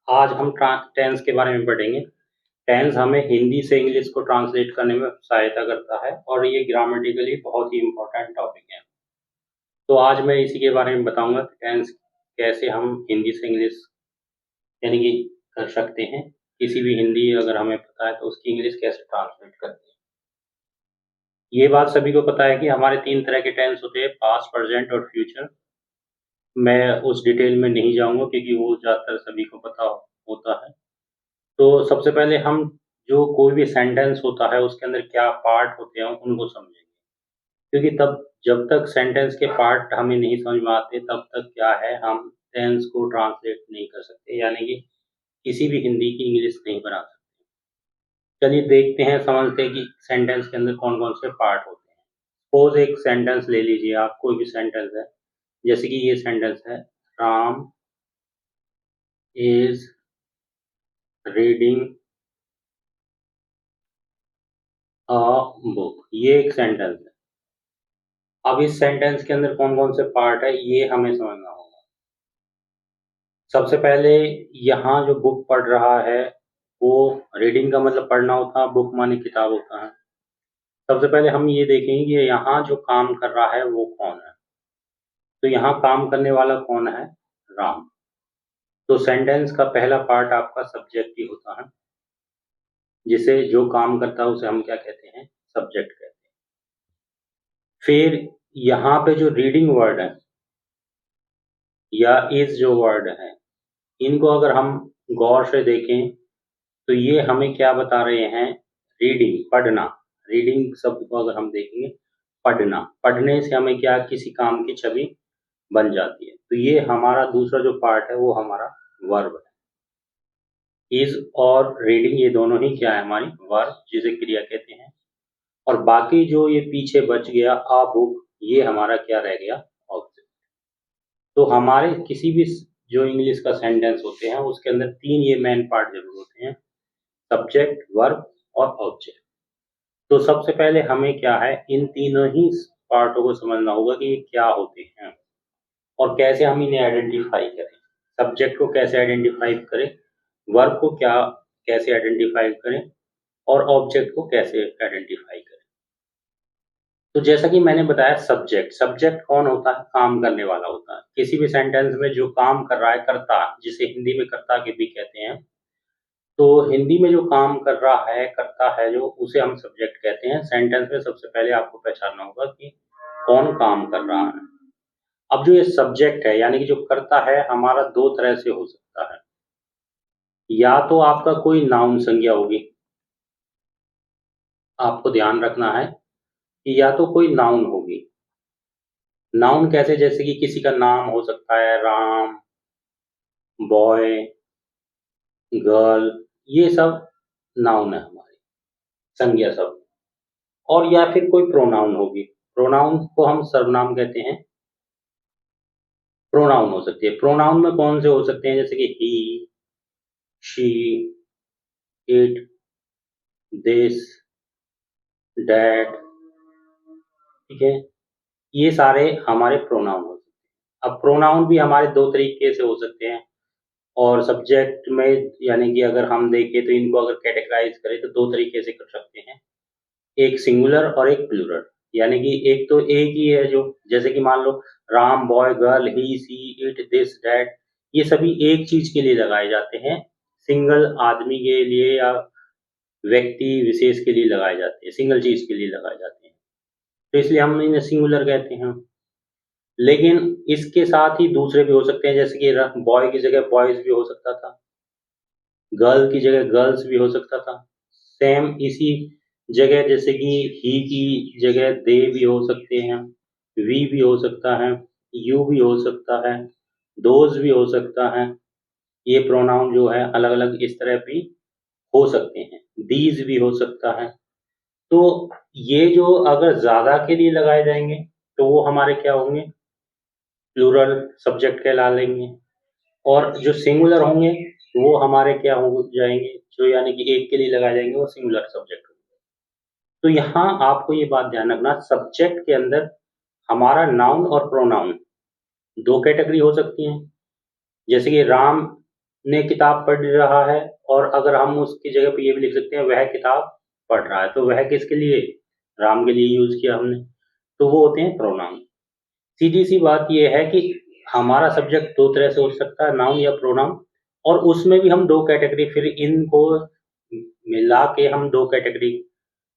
आज हम टेंस के बारे में पढ़ेंगे। टेंस हमें हिंदी से इंग्लिश को ट्रांसलेट करने में सहायता करता है और ये ग्रामेटिकली बहुत ही इम्पोर्टेंट टॉपिक है। तो आज मैं इसी के बारे में बताऊंगा कि टेंस कैसे हम हिंदी से इंग्लिश यानी कि कर सकते हैं। किसी भी हिंदी अगर हमें पता है तो उसकी इंग्लिश कैसे ट्रांसलेट करते हैं। ये बात सभी को पता है कि हमारे 3 तरह के टेंस होते हैं, पास्ट, प्रेजेंट और फ्यूचर। मैं उस डिटेल में नहीं जाऊँगा क्योंकि वो ज़्यादातर सभी को पता होता है। तो सबसे पहले हम जो कोई भी सेंटेंस होता है उसके अंदर क्या पार्ट होते हैं उनको समझेंगे। क्योंकि तब जब तक सेंटेंस के पार्ट हमें नहीं समझ में आते तब तक क्या है हम टेंस को ट्रांसलेट नहीं कर सकते, यानी कि किसी भी हिंदी की इंग्लिश नहीं बना सकते। चलिए देखते हैं, समझते हैं कि सेंटेंस के अंदर कौन-कौन से पार्ट होते हैं। सपोज़ एक सेंटेंस ले लीजिए आप, कोई भी सेंटेंस है, जैसे कि ये सेंटेंस है, Ram is reading a book. ये एक सेंटेंस है। अब इस सेंटेंस के अंदर कौन-कौन से पार्ट है ये हमें समझना होगा। सबसे पहले यहाँ जो बुक पढ़ रहा है वो रीडिंग का मतलब पढ़ना होता है, बुक माने किताब होता है। सबसे पहले हम ये देखेंगे कि यहाँ जो काम कर रहा है वो कौन है। तो यहाँ काम करने वाला कौन है? राम। तो सेंटेंस का पहला पार्ट आपका सब्जेक्ट ही होता है, जिसे जो काम करता है उसे हम क्या कहते हैं? सब्जेक्ट कहते हैं। फिर यहाँ पे जो रीडिंग वर्ड है या इज़ जो वर्ड है, इनको अगर हम गौर से देखें तो ये हमें क्या बता रहे हैं? रीडिंग, पढ़ना। रीडिंग शब्द को अगर हम देखेंगे, पढ़ना। पढ़ने से हमें क्या किसी काम की छवि बन जाती है। तो ये हमारा दूसरा जो पार्ट है वो हमारा वर्ब है। इज़ और रीडिंग ये दोनों ही क्या है? हमारी वर्ब, जिसे क्रिया कहते हैं। और बाकी जो ये पीछे बच गया अ बुक, ये हमारा क्या रह गया? ऑब्जेक्ट। तो हमारे किसी भी जो इंग्लिश का सेंटेंस होते हैं उसके अंदर 3 ये मेन पार्ट ज़रूर होते हैं, सब्जेक्ट, वर्ब और ऑब्जेक्ट। तो सबसे पहले हमें क्या है, इन तीनों ही पार्टों को समझना होगा कि ये क्या होते हैं और कैसे हम इन्हें आइडेंटिफ़ाई करें। सब्जेक्ट को कैसे आइडेंटिफ़ाई करें, वर्ब को कैसे आइडेंटिफ़ाई करें और ऑब्जेक्ट को कैसे आइडेंटिफ़ाई करें। तो जैसा कि मैंने बताया, सब्जेक्ट, सब्जेक्ट कौन होता है? काम करने वाला होता है। किसी भी सेंटेंस में जो काम कर रहा है, कर्ता, जिसे हिंदी में कर्ता के भी कहते हैं। तो हिंदी में जो काम कर रहा है, करता है जो, उसे हम सब्जेक्ट कहते हैं। सेंटेंस में सबसे पहले आपको पहचानना होगा कि कौन काम कर रहा है। अब जो ये सब्जेक्ट है यानी कि जो करता है, हमारा 2 तरह से हो सकता है। या तो आपका कोई नाउन संज्ञा होगी, आपको ध्यान रखना है कि या तो कोई नाउन होगी। नाउन कैसे? जैसे कि किसी का नाम हो सकता है राम, बॉय, गर्ल, ये सब नाउन है हमारे, संज्ञा शब्द। और या फिर कोई प्रोनाउन होगी। प्रोनाउन को हम सर्वनाम कहते हैं। प्रोनाउन हो सकती है। प्रोनाउन में कौन से हो सकते हैं? जैसे कि ही, शी, इट, दिस, दैट, ठीक है? ये सारे हमारे प्रोनाउन हो सकते हैं। अब प्रोनाउन भी हमारे 2 तरीके से हो सकते हैं और सब्जेक्ट में यानी कि अगर हम देखें तो इनको अगर कैटेगराइज़ करें तो 2 तरीके से कर सकते हैं। एक सिंगुलर और एक प्लूरल। यानी कि एक तो एक ही है, जो जैसे कि मान लो Ram, boy, girl, he, she, it, this, that, ये सभी एक चीज़ के लिए लगाए जाते हैं। सिंगल आदमी के लिए या व्यक्ति विशेष के लिए लगाए जाते हैं, सिंगल चीज़ के लिए लगाए जाते हैं। तो इसलिए हम इन्हें सिंगुलर कहते हैं। लेकिन इसके साथ ही दूसरे भी हो सकते हैं, जैसे कि र बॉय की जगह बॉयज़ भी हो सकता था, गर्ल की जगह गर्ल्स भी हो सकता था। सेम इसी जगह जैसे कि ही की जगह दे भी हो सकते हैं, वी भी हो सकता है, यू भी हो सकता है, दोज़ भी हो सकता है। ये प्रोनाउन जो है अलग-अलग इस तरह भी हो सकते हैं। दीज़ भी हो सकता है। तो ये जो अगर ज़्यादा के लिए लगाए जाएँगे तो वो हमारे क्या होंगे? प्लूरल सब्जेक्ट कहला लेंगे। और जो सिंगुलर होंगे वो हमारे क्या हो जाएँगे? जो यानी कि एक के लिए लगाए जाएँगे वो सिंगुलर सब्जेक्ट होंगे। तो यहाँ आपको ये बात ध्यान रखना, सब्जेक्ट के अंदर हमारा नाउन और प्रोनाउन 2 कैटेगरी हो सकती हैं। जैसे कि राम ने किताब पढ़ रहा है, और अगर हम उसकी जगह पे ये भी लिख सकते हैं वह किताब पढ़ रहा है, तो वह किसके लिए, राम के लिए यूज किया हमने, तो वो होते हैं प्रोनाउन। सीधी सी बात ये है कि हमारा सब्जेक्ट दो तरह से हो सकता है, नाउन या प्रोनाउन, और उसमें भी हम दो कैटेगरी, फिर इनको मिला के हम दो कैटेगरी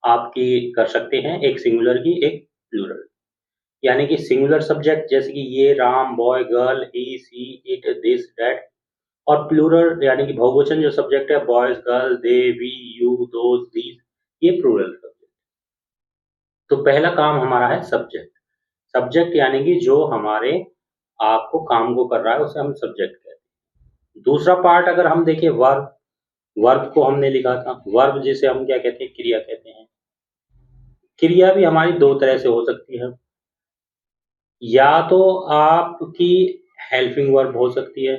आपकी कर सकते हैं, एक सिंगुलर की, एक प्लूरल। यानी कि सिंगुलर सब्जेक्ट जैसे कि ये, Ram, boy, girl, he, she, it, this, that, और प्लूरल यानी कि बहुवचन जो सब्जेक्ट है, boys, girl, they, we, you, those, these, ये प्लूरल सब्जेक्ट। तो पहला काम हमारा है सब्जेक्ट। सब्जेक्ट यानी कि जो हमारे आपको काम को कर रहा है उसे हम सब्जेक्ट कहते हैं। दूसरा पार्ट अगर हम देखें वर्ब, वर्ब को हमने लिखा था, वर्ब जिसे हम क्या कहते हैं, क्रिया कहते हैं। क्रिया भी हमारी दो तरह से हो सकती है, या तो आपकी हेल्पिंग वर्ब हो सकती है,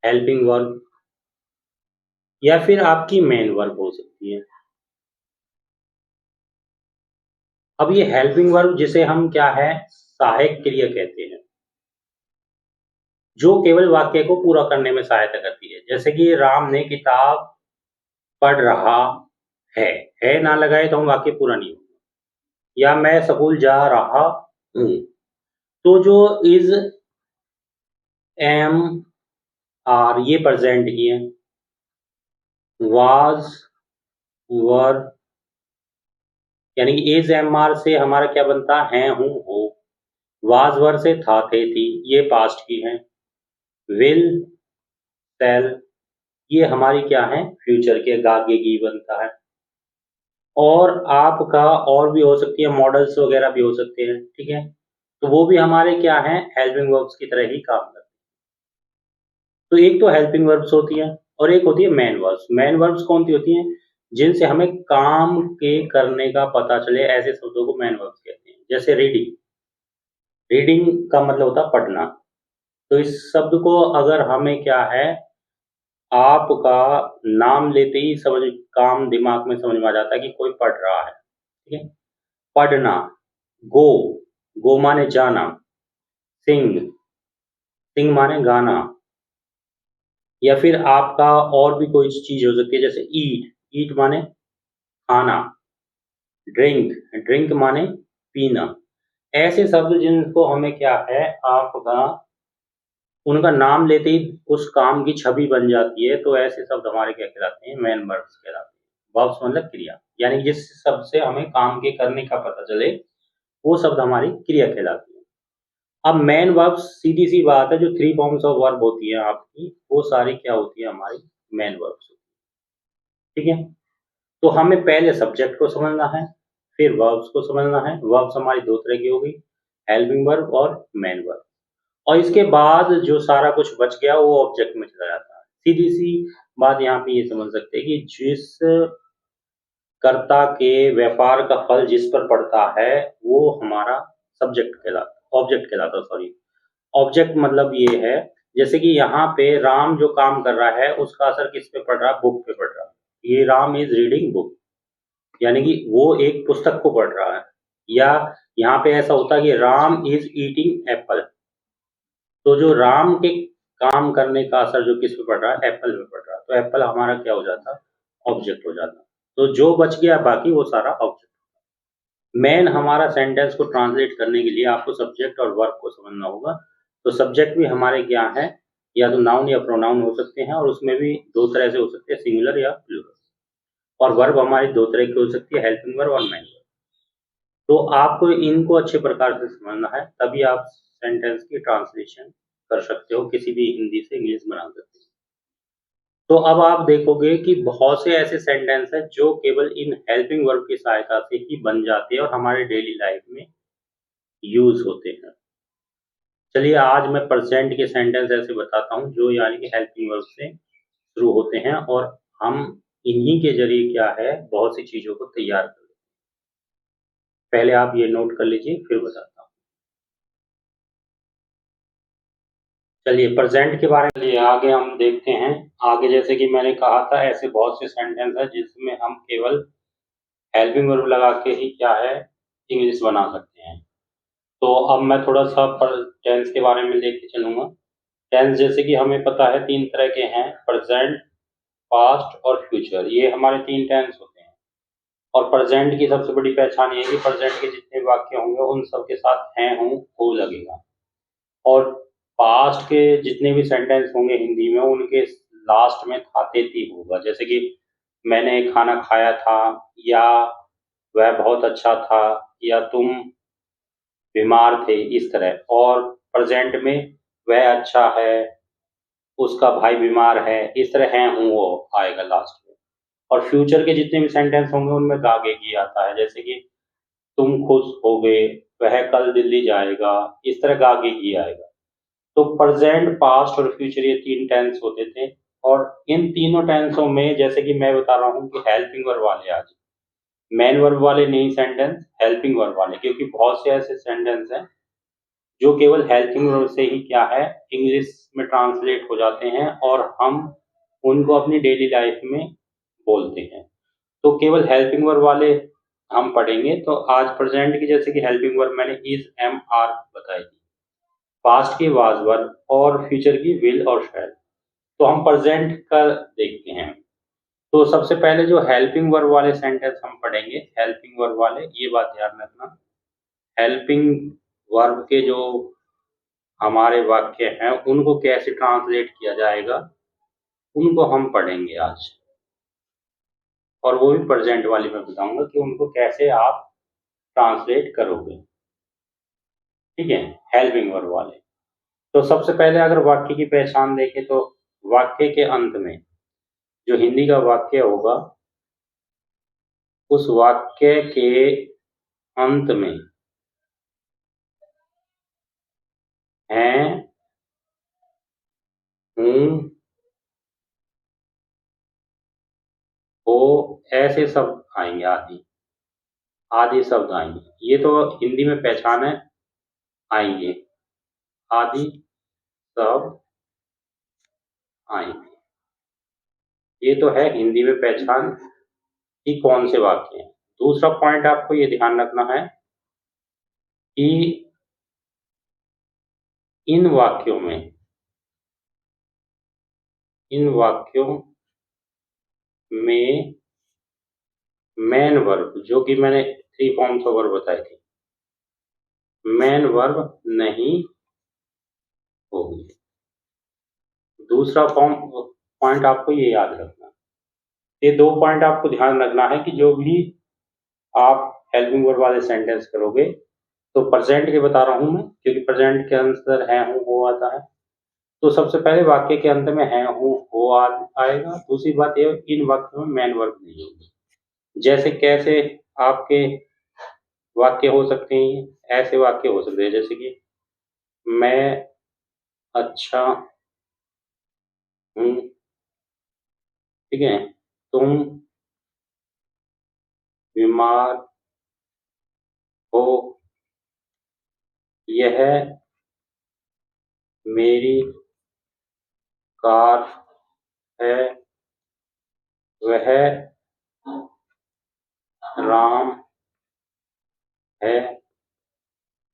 हेल्पिंग वर्ब, या फिर आपकी मेन वर्ब हो सकती है। अब ये हेल्पिंग वर्ब जिसे हम क्या है, सहायक क्रिया कहते हैं, जो केवल वाक्य को पूरा करने में सहायता करती है। जैसे कि राम ने किताब पढ़ रहा है, ना लगाए तो हम वाक्य पूरा नहीं होगा। या मैं स्कूल जा रहा हूँ, तो जो इज, एम, आर ये प्रेजेंट की है, वाज, वर, यानी कि इज, एम, आर से हमारा क्या बनता है, हूँ, हो। वाज, वर से था, थे, थी, ये पास्ट की है। विल, सेल, ये हमारी क्या है, फ्यूचर के, आगे की बनता है। और आपका और भी हो सकती है, मॉडल्स वगैरह भी हो सकते हैं, ठीक है, तो वो भी हमारे क्या हैं, हेल्पिंग वर्ब्स की तरह ही काम करते हैं। तो एक तो हेल्पिंग वर्ब्स होती है, और एक होती है मेन वर्ब्स। मेन वर्ब्स कौन सी होती हैं, जिनसे हमें काम के करने का पता चले, ऐसे शब्दों को मेन वर्ब्स कहते हैं। जैसे रीडिंग, रीडिंग का मतलब होता है पढ़ना। तो इस शब्द को अगर हमें क्या है, आपका नाम लेते ही समझ, काम दिमाग में समझ में आ जाता है कि कोई पढ़ रहा है, ठीक है। पढ़ना, गो, गो माने जाना, सिंग, सिंग माने गाना, या फिर आपका और भी कोई चीज हो सकती है, जैसे ईट, ईट माने खाना, ड्रिंक, ड्रिंक माने पीना। ऐसे शब्द जिनको हमें क्या है, आपका उनका नाम लेते ही उस काम की छवि बन जाती है, तो ऐसे शब्द हमारे क्या कहलाते हैं, मेन वर्ब्स कहलाते हैं। वर्ब्स मतलब क्रिया, यानी जिस शब्द से हमें काम के करने का पता चले, वो शब्द हमारी क्रिया कहलाती है। अब मेन वर्ब्स, सीधी सी बात है, जो थ्री फॉर्म्स ऑफ वर्ब होती है आपकी, वो सारी क्या होती है, हमारी मेन वर्ब्स, ठीक है। तो हमें पहले सब्जेक्ट को समझना है, फिर वर्ब्स को समझना है। वर्ब्स हमारी दो तरह की हो गई, हेल्पिंग वर्ब और मेन वर्ब, और इसके बाद जो सारा कुछ बच गया वो ऑब्जेक्ट में चला जाता है। सीधी सी बात यहाँ पे ये समझ सकते हैं कि जिस कर्ता के व्यापार का फल जिस पर पड़ता है, वो हमारा सब्जेक्ट कहलाता, ऑब्जेक्ट कहलाता, सॉरी। ऑब्जेक्ट मतलब ये है, जैसे कि यहाँ पे राम जो काम कर रहा है उसका असर किस पे पड़ रहा है, बुक पे पड़ रहा है। ये राम इज रीडिंग बुक, यानी कि वो एक पुस्तक को पढ़ रहा है। या यहाँ पे ऐसा होता है कि राम इज ईटिंग एप्पल, तो जो राम के काम करने का असर जो किस पे पड़ रहा है, एप्पल पे पड़ रहा है, तो एप्पल हमारा क्या हो जाता, ऑब्जेक्ट हो जाता। तो जो बच गया बाकी वो सारा ऑब्जेक्ट। मेन हमारा सेंटेंस को ट्रांसलेट करने के लिए आपको सब्जेक्ट और वर्ब को समझना होगा। तो सब्जेक्ट भी हमारे क्या है, या तो नाउन या प्रोनाउन हो सकते हैं, और उसमें भी दो तरह से हो सकते हैं, सिंगुलर या प्लूरल। और वर्ब हमारी दो तरह की हो सकती है, हेल्पिंग वर्ब और मेन वर्ब। तो आपको इनको अच्छे प्रकार से समझना है, तभी आप सेंटेंस की ट्रांसलेशन कर सकते हो, किसी भी हिंदी से इंग्लिश बना सकते हो। तो अब आप देखोगे कि बहुत से ऐसे सेंटेंस हैं जो केवल इन हेल्पिंग वर्ब की सहायता से ही बन जाते हैं और हमारे डेली लाइफ में यूज होते हैं। चलिए आज मैं प्रेजेंट के सेंटेंस ऐसे बताता हूँ जो यानी कि हेल्पिंग वर्ब से शुरू होते हैं, और हम इन्हीं के जरिए क्या है, बहुत सी चीजों को तैयार कर लेते हैं। पहले आप ये नोट कर लीजिए, फिर बताता हूँ। चलिए प्रेजेंट के बारे में आगे हम देखते हैं। आगे जैसे कि मैंने कहा था, ऐसे बहुत से सेंटेंस है जिसमें हम केवल हेल्पिंग वर्ब लगा के ही क्या है, इंग्लिश बना सकते हैं। तो अब मैं थोड़ा-सा टेंस के बारे में लेके चलूँगा। टेंस जैसे कि हमें पता है 3 तरह के हैं, प्रेज़ेंट, पास्ट और फ्यूचर, ये हमारे 3 टेंस होते हैं। और प्रेज़ेंट की सबसे बड़ी पहचान ये है कि प्रेज़ेंट के जितने वाक्य होंगे उन सब के साथ हैं, हूँ, हो लगेगा। और पास्ट के जितने भी सेंटेंस होंगे हिंदी में उनके लास्ट में था, थे, थी होगा। जैसे कि मैंने खाना खाया था, या वह बहुत अच्छा था, या तुम बीमार थे, इस तरह। और प्रेज़ेंट में वह अच्छा है, उसका भाई बीमार है, इस तरह हैं, हूँ, वो आएगा लास्ट में। और फ्यूचर के जितने भी सेंटेंस होंगे उनमें गागेगी आता है, जैसे कि तुम खुश हो गए, वह कल दिल्ली जाएगा, इस तरह गागेगी आएगा। तो प्रेजेंट, पास्ट और फ्यूचर ये 3 टेंस होते थे। और इन तीनों टेंसों में जैसे कि मैं बता रहा हूँ कि हेल्पिंग वर्ब वाले आज, मेन वर्ब वाले नहीं सेंटेंस, हेल्पिंग वर्ब वाले, क्योंकि बहुत से ऐसे सेंटेंस हैं जो केवल हेल्पिंग वर्ब से ही क्या है, इंग्लिश में ट्रांसलेट हो जाते हैं और हम उनको अपनी डेली लाइफ में बोलते हैं। तो केवल हेल्पिंग वर्ब वाले हम पढ़ेंगे। तो आज प्रेजेंट की जैसे कि हेल्पिंग वर्ब मैंने इज, एम, आर बताई थी, पास्ट की वाज वर, और फ्यूचर की विल और शैल। तो हम प्रेजेंट का देखते हैं। तो सबसे पहले जो हेल्पिंग वर्ब वाले सेंटेंस हम पढ़ेंगे, हेल्पिंग वर्ब वाले, ये बात ध्यान रखना, हेल्पिंग वर्ब के जो हमारे वाक्य हैं उनको कैसे ट्रांसलेट किया जाएगा, उनको हम पढ़ेंगे आज। और वो भी प्रेजेंट वाली मैं बताऊंगा कि उनको कैसे आप ट्रांसलेट करोगे। ठीक है, हेल्पिंग वर्ब वाले। तो सबसे पहले अगर वाक्य की पहचान देखें तो वाक्य के अंत में जो हिंदी का वाक्य होगा, उस वाक्य के अंत में हैं, हूँ, हो, ऐसे शब्द आएंगे, आदि आदि शब्द आएंगे। ये तो हिंदी में पहचान है, आएंगे, आदि शब्द आएंगे। ये तो है हिंदी में पहचान कि कौन से वाक्य हैं। दूसरा पॉइंट आपको ये ध्यान रखना है कि इन वाक्यों में, इन वाक्यों में मेन वर्ब, जो कि मैंने 3 फॉर्म्स ऑफ वर्ब बताई थी, मेन वर्ब नहीं होगी। दूसरा फॉर्म पॉइंट आपको ये याद रखना, ये 2 पॉइंट आपको ध्यान रखना है कि जो भी आप हेल्पिंग वर्ब वाले सेंटेंस करोगे, तो प्रेजेंट के बता रहा हूं मैं, क्योंकि प्रेजेंट के अंदर है, हूं, हो आता है। तो सबसे पहले वाक्य के अंत में है, हूं, हो आएगा। दूसरी बात ये, इन वाक्यों में मेन वर्ब नहीं होगी। जैसे कैसे आपके वाक्य हो सकते हैं, ऐसे वाक्य हो सकते हैं जैसे कि मैं अच्छा हूँ, ठीक है, तुम बीमार हो, यह मेरी कार है, वह राम है।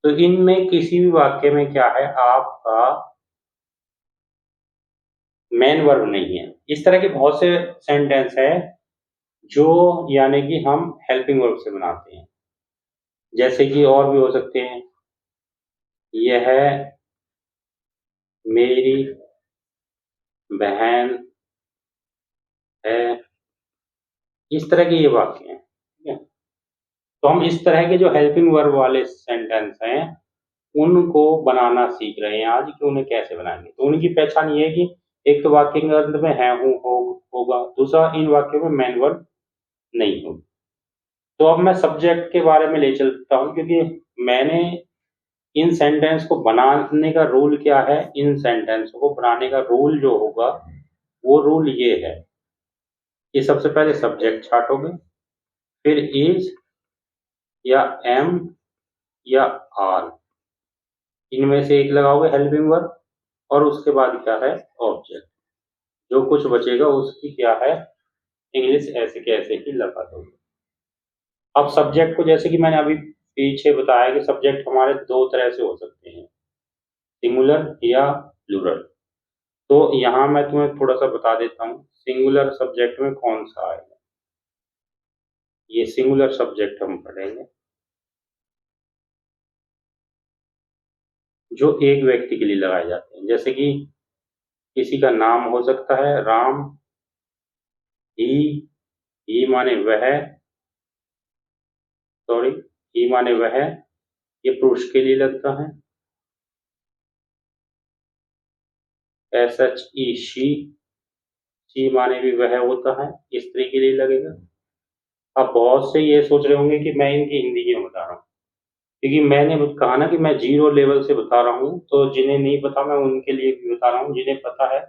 तो इनमें किसी भी वाक्य में क्या है, आपका मेन वर्ब नहीं है। इस तरह के बहुत से सेंटेंस है जो यानी कि हम हेल्पिंग वर्ब से बनाते हैं। जैसे कि और भी हो सकते हैं, यह मेरी बहन है, इस तरह के ये वाक्य हैं। ठीक है, तो हम इस तरह के जो हेल्पिंग वर्ब वाले सेंटेंस हैं उनको बनाना सीख रहे हैं आज, कि उन्हें कैसे बनाएंगे। तो उनकी पहचान ये है कि एक तो वाक्य के अंत में है, हूँ, होगा। दूसरा, इन वाक्यों में मेन वर्ब नहीं होगा। तो अब मैं सब्जेक्ट के बारे में ले चलता हूँ, क्योंकि मैंने इन सेंटेंस को बनाने का रूल क्या है, इन सेंटेंस को बनाने का रूल जो होगा वो रूल ये है कि सबसे पहले सब्जेक्ट छांटोगे, फिर इज या एम या आर, इनमें से एक लगाओगे हेल्पिंग वर्ब, और उसके बाद क्या है, ऑब्जेक्ट। जो कुछ बचेगा उसकी क्या है, इंग्लिश ऐसे के ऐसे ही लगा दोगे। अब सब्जेक्ट को जैसे कि मैंने अभी पीछे बताया कि सब्जेक्ट हमारे दो तरह से हो सकते हैं, सिंगुलर या प्लूरल। तो यहाँ मैं तुम्हें थोड़ा सा बता देता हूँ सिंगुलर सब्जेक्ट में कौन सा आएगा। ये सिंगुलर सब्जेक्ट हम पढ़ेंगे जो एक व्यक्ति के लिए लगाए जाते हैं, जैसे कि किसी का नाम हो सकता है राम, ही माने वह, सॉरी, ही माने वह, ये पुरुष के लिए लगता है। शी माने भी वह होता है, स्त्री के लिए लगेगा। अब बहुत से ये सोच रहे होंगे कि मैं इनकी हिंदी क्यों बता रहा हूँ, क्योंकि मैंने कहा ना कि मैं जीरो लेवल से बता रहा हूँ, तो जिन्हें नहीं पता मैं उनके लिए भी बता रहा हूँ, जिन्हें पता है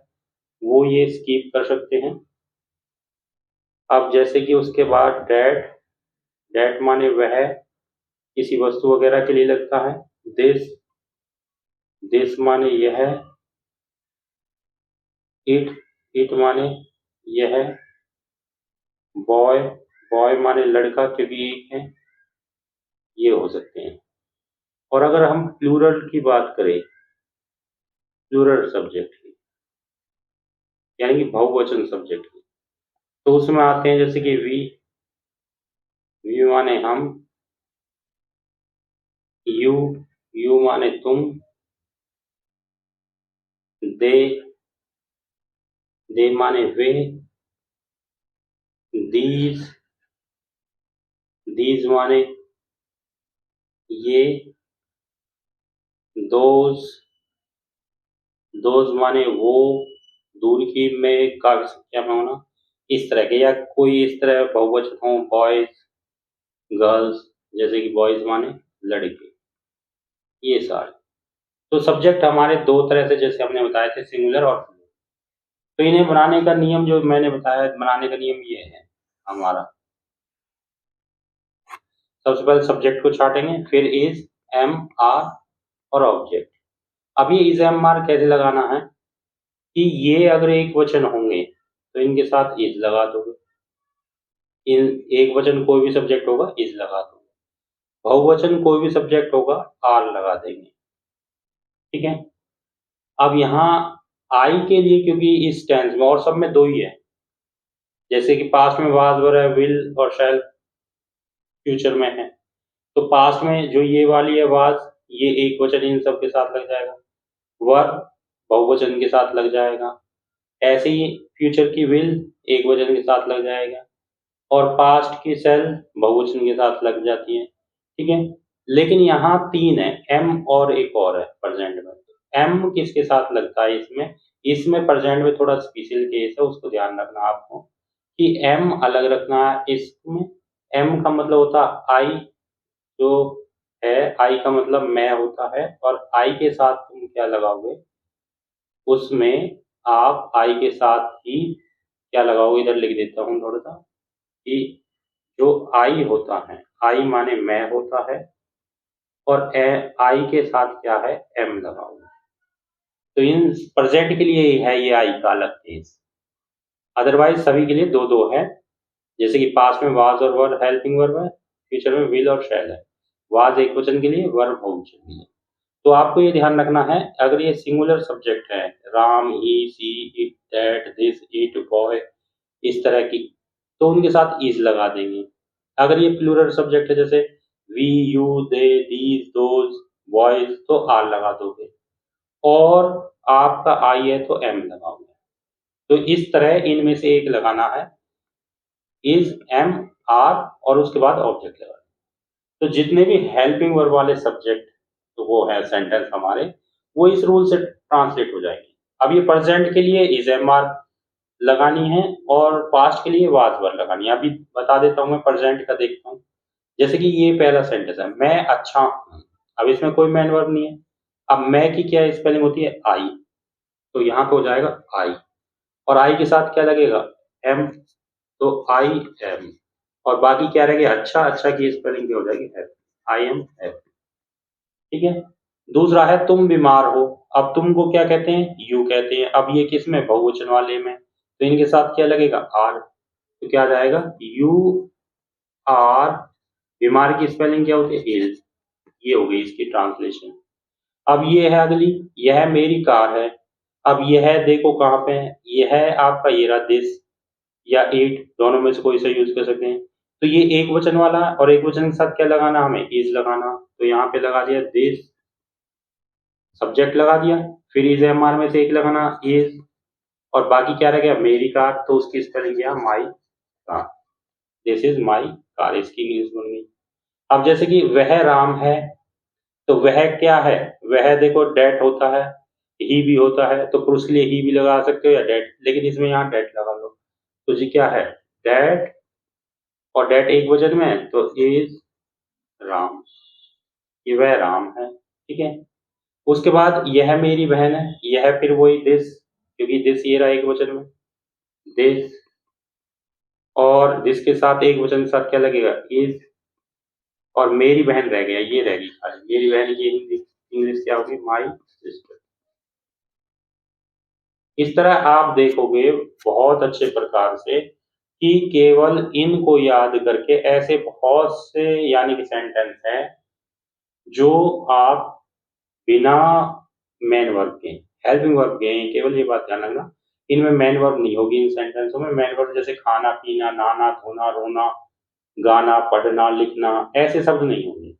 वो ये स्किप कर सकते हैं। अब जैसे कि उसके बाद डैट माने वह, किसी वस्तु वगैरह के लिए लगता है। दिस दिस माने यह, इट माने यह, बॉय बॉय माने लड़का क्योंकि एक है, ये हो सकते हैं। और अगर हम प्लूरल की बात करें, प्लूरल सब्जेक्ट की, यानी कि बहुवचन सब्जेक्ट की, तो उसमें आते हैं जैसे कि वी माने हम, यू माने तुम, दे माने वे, दीज माने ये, दोज माने वो, दूर की में का संख्या में होना, इस तरह के, या कोई इस तरह बहुवचन हो, बॉयज, गर्ल्स, जैसे कि बॉयज माने लड़के, ये सारे। तो सब्जेक्ट हमारे दो तरह से जैसे हमने बताए थे, सिंगुलर और प्लूरल। तो इन्हें बनाने का नियम जो मैंने बताया, बनाने का नियम ये है हमारा। सबसे पहले सब्जेक्ट को छाटेंगे, फिर इज, एम, आर और ऑब्जेक्ट। अब ये इज एम आर कैसे लगाना है कि ये अगर एक वचन होंगे तो इनके साथ इज लगा दोगे, इन एक वचन कोई भी सब्जेक्ट होगा इज लगा दोगे, बहुवचन कोई भी सब्जेक्ट होगा आर लगा देंगे। ठीक है। अब यहाँ आई के लिए, क्योंकि इस टेंस में और सब में दो ही है, जैसे कि पास्ट में वाज वर है, विल और शैल फ्यूचर में है, तो पास्ट में जो ये वाली है वाज, ये एक वचन इन सब के साथ लग जाएगा, वर बहुवचन के साथ लग जाएगा, ऐसे ही फ्यूचर की विल एक वचन के साथ लग जाएगा, और पास्ट की सेल बहुवचन के साथ लग जाती है। ठीक है। लेकिन यहाँ तीन है, एम और एक और है प्रेजेंट में। एम किसके साथ लगता है इसमें, इसमें प्रेजेंट में थोड़ा स्पेशल केस है, उसको ध्यान रखना आपको कि एम अलग रखना है इसमें। एम का मतलब होता है आई, जो है आई का मतलब मैं होता है, और आई के साथ तुम क्या लगाओगे, उसमें आप आई के साथ ही क्या लगाओगे, इधर लिख देता हूँ थोड़ा सा, कि जो आई होता है, आई माने मैं होता है, और आई के साथ क्या है, एम लगाओगे। तो इन प्रेजेंट के लिए है ये आई का अलग केस, अदरवाइज सभी के लिए दो दो है। जैसे कि पास्ट में वाज और वर हेल्पिंग वर्ब है, फ्यूचर में विल और शैल है। वाज एक वचन के लिए, वर बहुवचन के लिए। तो आपको ये ध्यान रखना है, अगर ये सिंगुलर सब्जेक्ट है, Ram, he, she, it, that, this, it, boy, इस तरह की, तो उनके साथ इज लगा देंगे। अगर ये प्लूरल सब्जेक्ट है, जैसे we, you, they, these, those, boys, तो आर लगा दोगे, और आपका आई है तो एम लगाओगे। तो इस तरह इनमें से एक लगाना है, इज, एम, आर, और उसके बाद ऑब्जेक्ट लगाना। तो जितने भी हेल्पिंग वर्ब वाले सब्जेक्ट तो वो है सेंटेंस हमारे, वो इस रूल से ट्रांसलेट हो जाएंगे। अब ये प्रेजेंट के लिए इज, एम, आर लगानी है, और पास्ट के लिए वाज वर लगानी है। अभी बता देता हूँ, मैं प्रेजेंट का देखता हूँ। जैसे कि ये पहला सेंटेंस है, मैं अच्छा हूँ। अब इसमें कोई मैन वर्ब नहीं है। अब मैं की क्या स्पेलिंग होती है, आई, तो यहाँ पे हो जाएगा आई, और आई के साथ क्या लगेगा, एम, तो आई एम, और बाकी क्या रहेगा, अच्छा, अच्छा की स्पेलिंग क्या हो जाएगी, हैप्पी, आई एम हैप्पी। ठीक है। दूसरा है तुम बीमार हो। अब तुम को क्या कहते हैं, यू कहते हैं। अब ये किस में, बहुवचन वाले में, तो इनके साथ क्या लगेगा, आर, तो क्या आ जाएगा, यू आर बीमार की स्पेलिंग क्या होती है? इज। ये हो गई इसकी ट्रांसलेशन। अब ये है अगली, यह मेरी कार है। अब यह देखो कहाँ पे है, यह आपका ये रहा दिस या इट, दोनों में से कोई सा यूज कर सकते हैं। तो ये एक वचन वाला है और एक वचन के साथ क्या लगाना, हमें इज लगाना। तो यहाँ पे लगा दिया दिस, सब्जेक्ट लगा दिया, फिर इज एम आर में से एक लगाना इज, और बाकी क्या रह गया, मेरी कार, तो उसकी स्पेलिंग क्या, my car. This is my car, इसकी इंग्लिश बन गई। अब जैसे कि वह राम है, तो वह क्या है, वह देखो डेट होता है, ही भी होता है, तो पुरुष के लिए ही भी लगा सकते हो या डेट, लेकिन इसमें यहाँ डेट लगा लो। तो जी क्या है, डेट, और डेट एक वचन में है तो इज राम, ये वह राम है, ठीक है। उसके बाद यह मेरी बहन है, यह फिर वही दिस, क्योंकि दिस ये रहा एक वचन में, दिस, और दिस के साथ एक वचन के साथ क्या लगेगा, इज, और मेरी बहन रह गया, ये रह गई खाली मेरी बहन की इंग्लिश क्या होगी, माई सिस्टर। इस तरह आप देखोगे बहुत अच्छे प्रकार से कि केवल इनको याद करके ऐसे बहुत से यानी कि सेंटेंस हैं जो आप बिना मेन वर्ब के, हेल्पिंग वर्ब के हैं, केवल ये बात ध्यान रखना, इनमें मेन वर्ब नहीं होगी। इन सेंटेंसों में मेन वर्ब जैसे खाना पीना, नहाना धोना, रोना, गाना, पढ़ना, लिखना, ऐसे शब्द नहीं होंगे।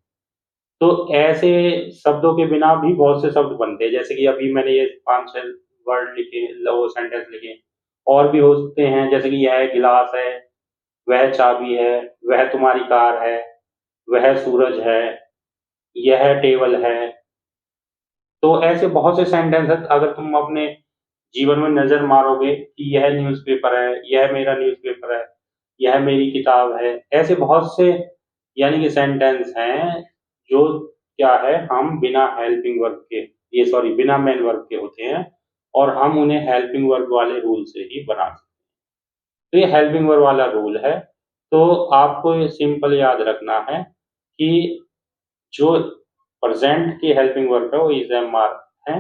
तो ऐसे शब्दों के बिना भी बहुत से शब्द बनते हैं, जैसे कि अभी मैंने ये 5-6 वर्ड लिखे, वो सेंटेंस लिखे, और भी हो सकते हैं, जैसे कि यह गिलास है, वह चाबी है, वह तुम्हारी कार है, वह सूरज है, यह टेबल है। तो ऐसे बहुत से सेंटेंस है, अगर तुम अपने जीवन में नजर मारोगे कि यह न्यूज़पेपर है, यह मेरा न्यूज़पेपर है, यह मेरी किताब है, ऐसे बहुत से यानी कि सेंटेंस हैं जो क्या है, हम बिना हेल्पिंग वर्ब के, ये सॉरी बिना मेन वर्ब के होते हैं, और हम उन्हें हेल्पिंग वर्ब वाले रूल से ही बना सकते हैं। तो ये हेल्पिंग वर्ब वाला रूल है। तो आपको ये सिंपल याद रखना है कि जो प्रेजेंट की हेल्पिंग वर्ब है वो इज एम आर है,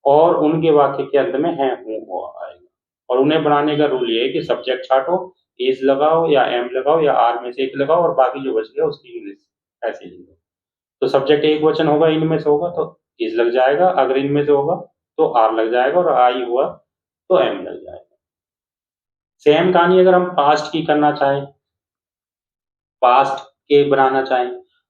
और उनके वाक्य के अंत में है हूँ हो आएगा, और उन्हें बनाने का रूल ये है कि सब्जेक्ट छाटो, इज लगाओ या एम लगाओ या आर में से एक लगाओ, और बाकी जो बच गया उसकी इंग्लिश ऐसे लिख दो। तो सब्जेक्ट एक वचन होगा, इनमें से होगा तो इज लग जाएगा, अगर इनमें से होगा तो आर लग जाएगा, और आई हुआ तो एम लग जाएगा। सेम कहानी अगर हम पास्ट की करना चाहें, पास्ट के बनाना चाहें,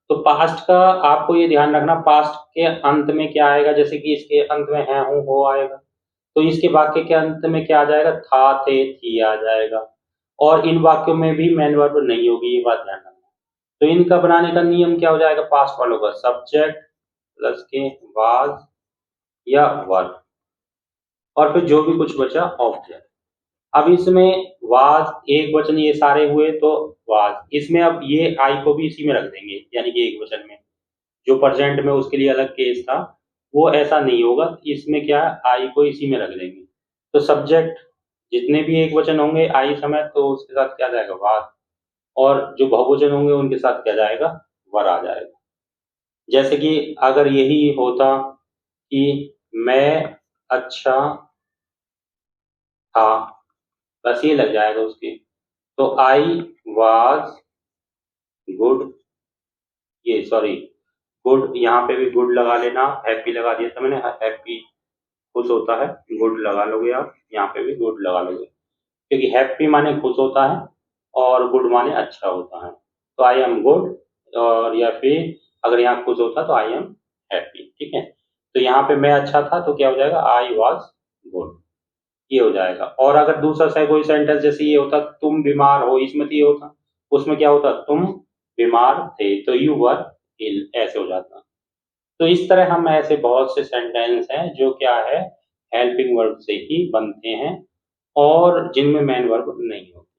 तो पास्ट का आपको ये ध्यान रखना, पास्ट के अंत में क्या आएगा, जैसे कि इसके अंत में है हूँ हो आएगा, तो इसके वाक्य के अंत में क्या आ जाएगा, था थे थी आ जाएगा, और इन वाक्यों में भी मेन वर्ब नहीं होगी, ये बात ध्यान रखना। तो इनका बनाने का नियम क्या हो जाएगा, पास्ट वालों का सब्जेक्ट प्लस के वाज या वर, और फिर जो भी कुछ बचा ऑब्जेक्ट। अब इसमें वाज एक वचन ये सारे हुए तो वाज, इसमें अब ये आई को भी इसी में रख देंगे, यानी कि एक वचन में, जो प्रेजेंट में उसके लिए अलग केस था वो ऐसा नहीं होगा, इसमें क्या है, आई को इसी में रख देंगे। तो सब्जेक्ट जितने भी एक वचन होंगे आई समय, तो उसके साथ क्या जाएगा, वाज, और जो बहुवचन होंगे उनके साथ क्या जाएगा, वर आ जाएगा। जैसे कि अगर यही होता कि मैं अच्छा था, बस ये लग जाएगा उसके, तो आई वाज गुड, ये सॉरी गुड, यहाँ पे भी गुड लगा लेना, हैप्पी लगा दिया था मैंने, हैप्पी खुश होता है, गुड लगा लोगे आप, यहाँ पे भी गुड लगा लोगे, क्योंकि हैप्पी माने खुश होता है और गुड माने अच्छा होता है। तो आई एम गुड, और या फिर अगर यहाँ खुश होता तो आई एम हैप्पी, ठीक है। तो यहाँ पे मैं अच्छा था तो क्या हो जाएगा, आई वॉज गुड, ये हो जाएगा। और अगर दूसरा सा कोई सेंटेंस जैसे ये होता, तुम बीमार हो, इसमें तो ये होता, उसमें क्या होता, तुम बीमार थे तो यू वर इल, ऐसे हो जाता। तो इस तरह हम ऐसे बहुत से सेंटेंस हैं जो क्या है, हेल्पिंग वर्ब से ही बनते हैं, और जिनमें मेन वर्ब नहीं होते।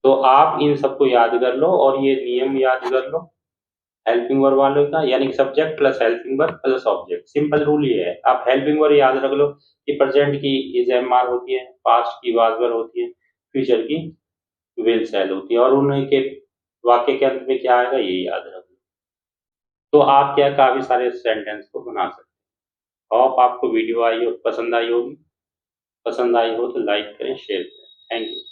तो आप इन सबको याद कर लो, और ये नियम याद कर लो हेल्पिंग वर्ब वालों का, यानी कि subject plus helping verb plus object. Simple rule ये है, आप हेल्पिंग वर्ब याद रख लो कि प्रेजेंट की इज एम आर होती है, पास्ट की वाज वर होती है, फ्यूचर की विल शैल होती है, और उनके वाक्य के अंत में क्या आएगा ये याद रख लो। तो आप क्या काफी सारे सेंटेंस को बना सकते हो। होप आपको वीडियो आई हो, पसंद आई होगी, पसंद आई हो तो लाइक करें, शेयर करें। Thank you.